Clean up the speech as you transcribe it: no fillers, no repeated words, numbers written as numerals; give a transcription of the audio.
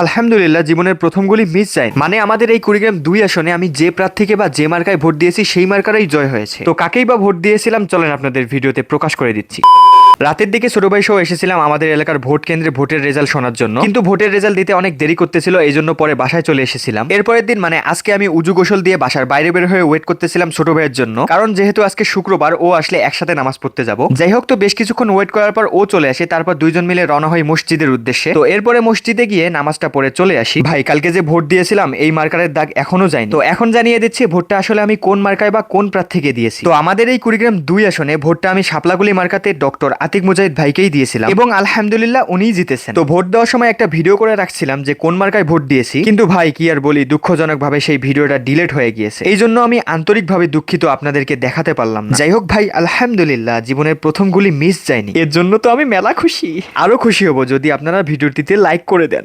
আলহামদুলিল্লাহ জীবনের প্রথমগুলি মিস যায়, মানে আমাদের এই কুড়িগ্রাম 2 আসনে আমি যে প্রার্থীকে বা যে মার্কায় ভোট দিয়েছি সেই মার্কারই জয় হয়েছে। তো কাকেই বা ভোট দিয়েছিলাম চলেন আপনাদের ভিডিওতে প্রকাশ করে দিচ্ছি। রাতের দিকে ছোট ভাই সহ এসেছিলাম আমাদের এলাকার ভোট কেন্দ্রে ভোটের রেজাল্ট শোনার জন্য, কিন্তু ভোটের রেজাল্ট দিতে অনেক দেরি করতেছিল, এই জন্য পরে বাসায় চলে এসেছিলাম। এরপরের দিন মানে আজকে আমি উজু গোসল দিয়ে বাসার বাইরে বের হয়ে ওয়েট করতেছিলাম ছোট ভাইয়ের জন্য, কারণ যেহেতু আজকে শুক্রবার ও আসলে একসাথে নামাজ পড়তে যাব। যাই হোক, তো বেশ কিছুক্ষণ ওয়েট করার পর ও চলে আসে, তারপর দুইজন মিলে রওনা হয় মসজিদের উদ্দেশ্যে। তো এরপরে মসজিদে গিয়ে নামাজটা পড়ে চলে আসি। ভাই কালকে যে ভোট দিয়েছিলাম এই মার্কারের দাগ এখনো যায়নি, তো এখন জানিয়ে দিচ্ছি ভোটটা আসলে আমি কোন মার্কায় বা কোন প্রার্থীকে দিয়েছি। তো আমাদের এই কুড়িগ্রাম 2 আসনে ভোটটা আমি শাপলাগুলি মার্কাতে ডক্টর আতিক মুজাহিদ ভাইকেই দিয়েছিলাম এবং আলহামদুলিল্লাহ উনিই জিতেছেন। তো ভোট দেওয়ার সময় একটা ভিডিও করে রাখছিলাম যে কোন মার্কায় ভোট দিয়েছি, কিন্তু ভাই কি আর বলি, দুঃখজনকভাবে সেই ভিডিওটা ডিলিট হয়ে গিয়েছে। এই জন্য আমি আন্তরিকভাবে দুঃখিত, আপনাদেরকে দেখাতে পারলাম না। যাই হোক ভাই, আলহামদুলিল্লাহ জীবনের প্রথমগুলি মিস যায়নি, এর জন্য তো আমি মেলা খুশি। আরো খুশি হব যদি আপনারা ভিডিওটিতে লাইক করে দেন।